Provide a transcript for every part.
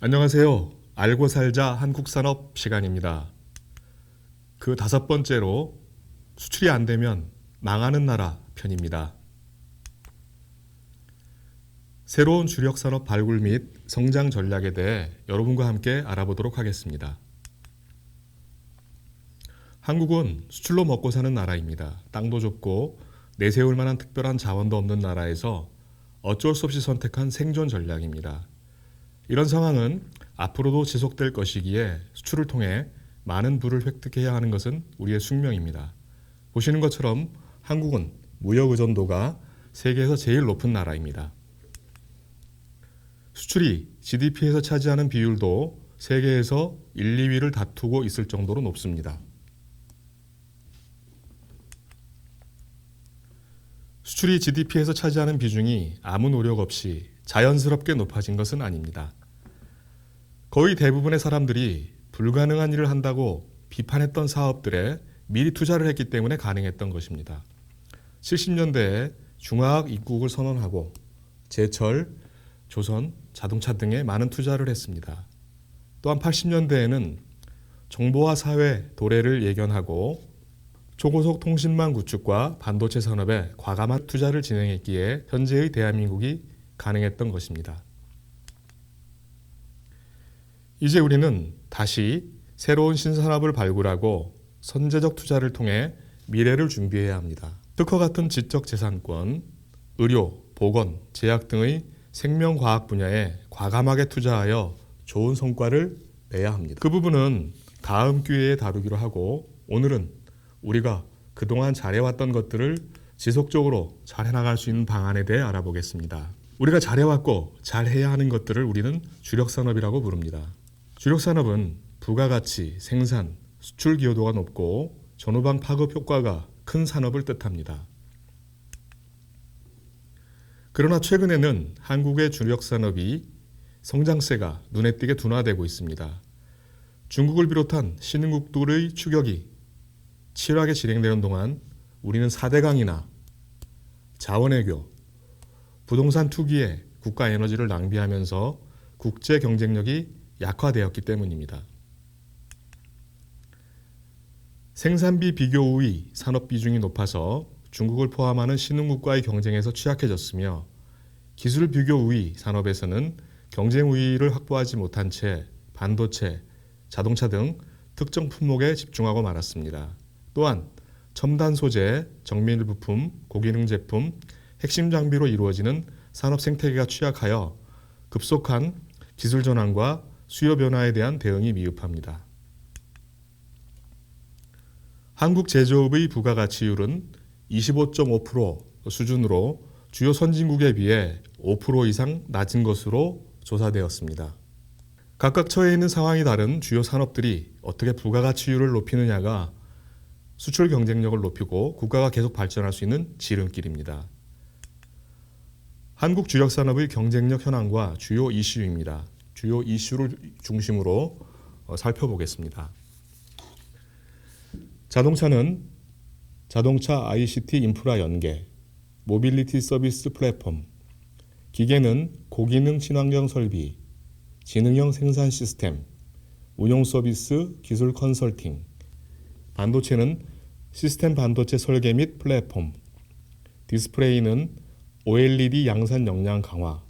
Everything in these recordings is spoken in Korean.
안녕하세요. 알고 살자 한국산업 시간입니다. 그 5번째로 수출이 안 되면 망하는 나라 편입니다. 새로운 주력 산업 발굴 및 성장 전략에 대해 여러분과 함께 알아보도록 하겠습니다. 한국은 수출로 먹고 사는 나라입니다. 땅도 좁고 내세울 만한 특별한 자원도 없는 나라에서 어쩔 수 없이 선택한 생존 전략입니다. 이런 상황은 앞으로도 지속될 것이기에 수출을 통해 많은 부를 획득해야 하는 것은 우리의 숙명입니다. 보시는 것처럼 한국은 무역 의존도가 세계에서 제일 높은 나라입니다. 수출이 GDP에서 차지하는 비율도 세계에서 1, 2위를 다투고 있을 정도로 높습니다. 수출이 GDP에서 차지하는 비중이 아무 노력 없이 자연스럽게 높아진 것은 아닙니다. 거의 대부분의 사람들이 불가능한 일을 한다고 비판했던 사업들에 미리 투자를 했기 때문에 가능했던 것입니다. 70년대에 중화학 입국을 선언하고 제철, 조선, 자동차 등에 많은 투자를 했습니다. 또한 80년대에는 정보화 사회 도래를 예견하고 초고속 통신망 구축과 반도체 산업에 과감한 투자를 진행했기에 현재의 대한민국이 가능했던 것입니다. 이제 우리는 다시 새로운 신산업을 발굴하고 선제적 투자를 통해 미래를 준비해야 합니다. 특허 같은 지적재산권, 의료, 보건, 제약 등의 생명과학 분야에 과감하게 투자하여 좋은 성과를 내야 합니다. 그 부분은 다음 기회에 다루기로 하고 오늘은 우리가 그동안 잘해왔던 것들을 지속적으로 잘해나갈 수 있는 방안에 대해 알아보겠습니다. 우리가 잘해왔고 잘해야 하는 것들을 우리는 주력산업이라고 부릅니다. 주력산업은 부가가치, 생산, 수출 기여도가 높고 전후방 파급 효과가 큰 산업을 뜻합니다. 그러나 최근에는 한국의 주력산업이 성장세가 눈에 띄게 둔화되고 있습니다. 중국을 비롯한 신흥국들의 추격이 치열하게 진행되는 동안 우리는 4대강이나 자원외교, 부동산 투기에 국가 에너지를 낭비하면서 국제 경쟁력이 약화되었기 때문입니다. 생산비 비교 우위 산업 비중이 높아서 중국을 포함하는 신흥국과의 경쟁에서 취약해졌으며 기술 비교 우위 산업에서는 경쟁 우위를 확보하지 못한 채 반도체, 자동차 등 특정 품목에 집중하고 말았습니다. 또한 첨단 소재, 정밀 부품, 고기능 제품, 핵심 장비로 이루어지는 산업 생태계가 취약하여 급속한 기술 전환과 수요 변화에 대한 대응이 미흡합니다. 한국 제조업의 부가가치율은 25.5% 수준으로 주요 선진국에 비해 5% 이상 낮은 것으로 조사되었습니다. 각각 처해 있는 상황이 다른 주요 산업들이 어떻게 부가가치율을 높이느냐가 수출 경쟁력을 높이고 국가가 계속 발전할 수 있는 지름길입니다. 한국 주력 산업의 경쟁력 현황과 주요 이슈입니다. 주요 이슈를 중심으로 살펴보겠습니다. 자동차는 자동차 ICT 인프라 연계, 모빌리티 서비스 플랫폼, 기계는 고기능 친환경 설비, 지능형 생산 시스템, 운용 서비스 기술 컨설팅, 반도체는 시스템 반도체 설계 및 플랫폼, 디스플레이는 OLED 양산 역량 강화,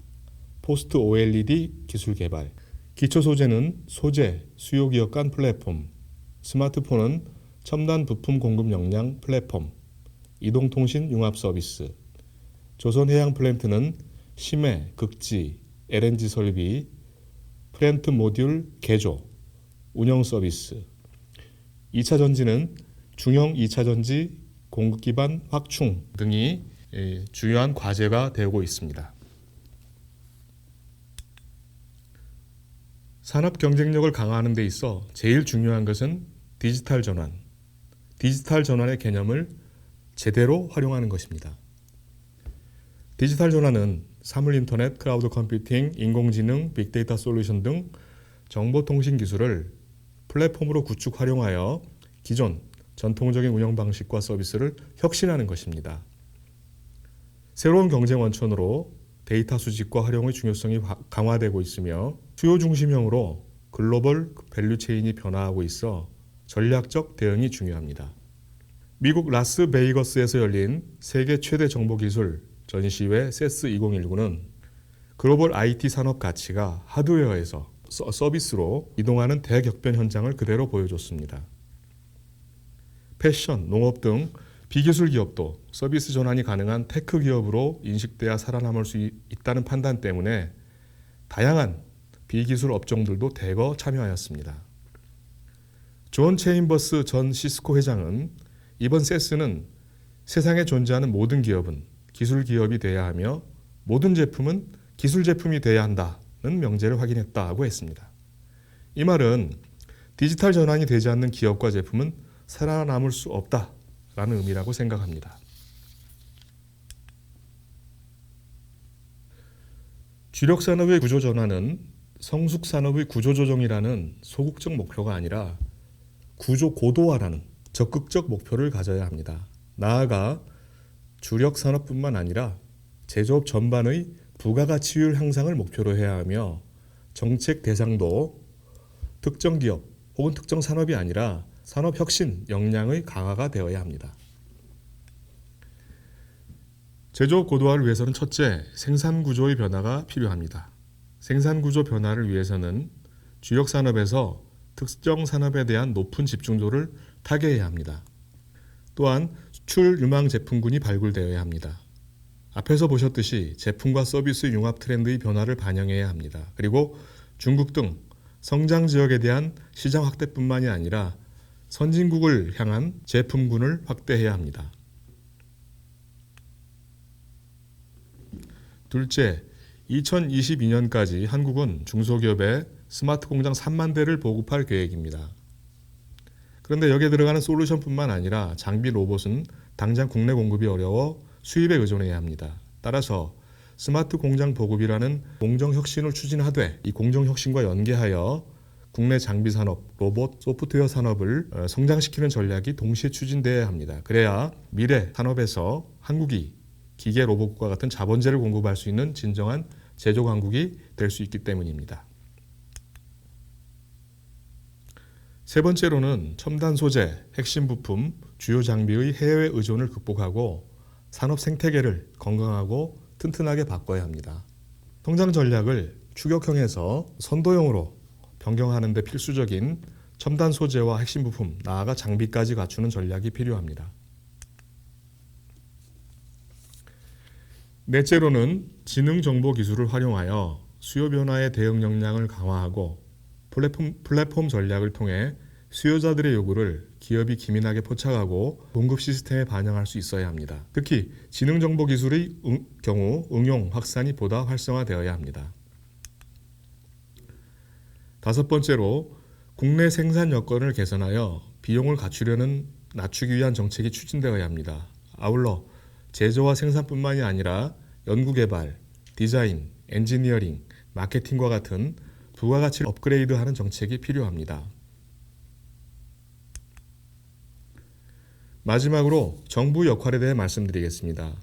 포스트 OLED 기술 개발, 기초 소재는 소재, 수요 기업 간 플랫폼, 스마트폰은 첨단 부품 공급 역량 플랫폼, 이동통신 융합 서비스, 조선해양 플랜트는 심해, 극지, LNG 설비, 플랜트 모듈 개조, 운영 서비스, 2차 전지는 중형 2차 전지 공급 기반 확충 등이 주요한 과제가 되고 있습니다. 산업 경쟁력을 강화하는 데 있어 제일 중요한 것은 디지털 전환, 디지털 전환의 개념을 제대로 활용하는 것입니다. 디지털 전환은 사물 인터넷, 클라우드 컴퓨팅, 인공지능, 빅데이터 솔루션 등 정보통신 기술을 플랫폼으로 구축 활용하여 기존 전통적인 운영 방식과 서비스를 혁신하는 것입니다. 새로운 경쟁 원천으로 데이터 수집과 활용의 중요성이 강화되고 있으며 수요 중심형으로 글로벌 밸류 체인이 변화하고 있어 전략적 대응이 중요합니다. 미국 라스베이거스에서 열린 세계 최대 정보기술 전시회 CES 2019는 글로벌 IT 산업 가치가 하드웨어에서 서비스로 이동하는 대격변 현장을 그대로 보여줬습니다. 패션, 농업 등 비기술 기업도 서비스 전환이 가능한 테크 기업으로 인식돼야 살아남을 수 있다는 판단 때문에 다양한 비기술 업종들도 대거 참여하였습니다. 존 체인버스 전 시스코 회장은 이번 CES는 세상에 존재하는 모든 기업은 기술 기업이 돼야 하며 모든 제품은 기술 제품이 돼야 한다는 명제를 확인했다고 했습니다. 이 말은 디지털 전환이 되지 않는 기업과 제품은 살아남을 수 없다라는 의미라고 생각합니다. 주력 산업의 구조 전환은 성숙 산업의 구조 조정이라는 소극적 목표가 아니라 구조 고도화라는 적극적 목표를 가져야 합니다. 나아가 주력 산업뿐만 아니라 제조업 전반의 부가가치율 향상을 목표로 해야 하며 정책 대상도 특정 기업 혹은 특정 산업이 아니라 산업혁신 역량의 강화가 되어야 합니다. 제조업 고도화를 위해서는 첫째, 생산구조의 변화가 필요합니다. 생산구조 변화를 위해서는 주력 산업에서 특정 산업에 대한 높은 집중도를 타개해야 합니다. 또한 수출 유망 제품군이 발굴되어야 합니다. 앞에서 보셨듯이 제품과 서비스 융합 트렌드의 변화를 반영해야 합니다. 그리고 중국 등 성장 지역에 대한 시장 확대뿐만이 아니라 선진국을 향한 제품군을 확대해야 합니다. 둘째, 2022년까지 한국은 중소기업에 스마트 공장 3만 대를 보급할 계획입니다. 그런데 여기에 들어가는 솔루션뿐만 아니라 장비 로봇은 당장 국내 공급이 어려워 수입에 의존해야 합니다. 따라서 스마트 공장 보급이라는 공정혁신을 추진하되 이 공정혁신과 연계하여 국내 장비 산업, 로봇, 소프트웨어 산업을 성장시키는 전략이 동시에 추진되어야 합니다. 그래야 미래 산업에서 한국이 기계 로봇과 같은 자본재를 공급할 수 있는 진정한 제조 강국이 될 수 있기 때문입니다. 세 번째로는 첨단 소재, 핵심 부품, 주요 장비의 해외 의존을 극복하고 산업 생태계를 건강하고 튼튼하게 바꿔야 합니다. 성장 전략을 추격형에서 선도형으로 변경하는 데 필수적인 첨단 소재와 핵심 부품, 나아가 장비까지 갖추는 전략이 필요합니다. 넷째로는 지능정보기술을 활용하여 수요 변화의 대응 역량을 강화하고 플랫폼 전략을 통해 수요자들의 요구를 기업이 기민하게 포착하고 공급 시스템에 반영할 수 있어야 합니다. 특히 지능정보기술의 경우 응용, 확산이 보다 활성화되어야 합니다. 다섯 번째로 국내 생산 여건을 개선하여 비용을 낮추기 위한 정책이 추진되어야 합니다. 아울러 제조와 생산뿐만이 아니라 연구개발, 디자인, 엔지니어링, 마케팅과 같은 부가가치를 업그레이드하는 정책이 필요합니다. 마지막으로 정부 역할에 대해 말씀드리겠습니다.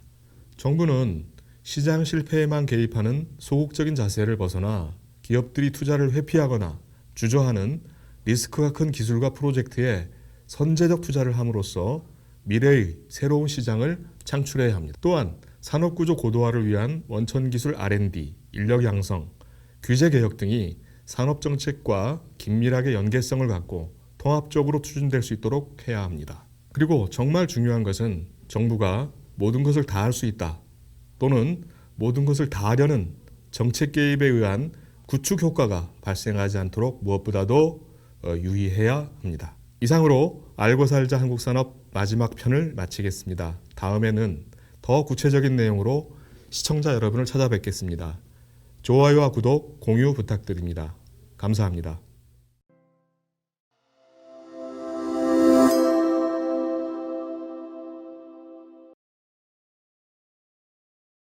정부는 시장 실패에만 개입하는 소극적인 자세를 벗어나 기업들이 투자를 회피하거나 주저하는 리스크가 큰 기술과 프로젝트에 선제적 투자를 함으로써 미래의 새로운 시장을 창출해야 합니다. 또한 산업구조 고도화를 위한 원천기술 R&D, 인력 양성, 규제 개혁 등이 산업정책과 긴밀하게 연계성을 갖고 통합적으로 추진될 수 있도록 해야 합니다. 그리고 정말 중요한 것은 정부가 모든 것을 다 할 수 있다 또는 모든 것을 다 하려는 정책 개입에 의한 구축 효과가 발생하지 않도록 무엇보다도 유의해야 합니다. 이상으로 알고 살자 한국산업 마지막 편을 마치겠습니다. 다음에는 더 구체적인 내용으로 시청자 여러분을 찾아뵙겠습니다. 좋아요와 구독, 공유 부탁드립니다. 감사합니다.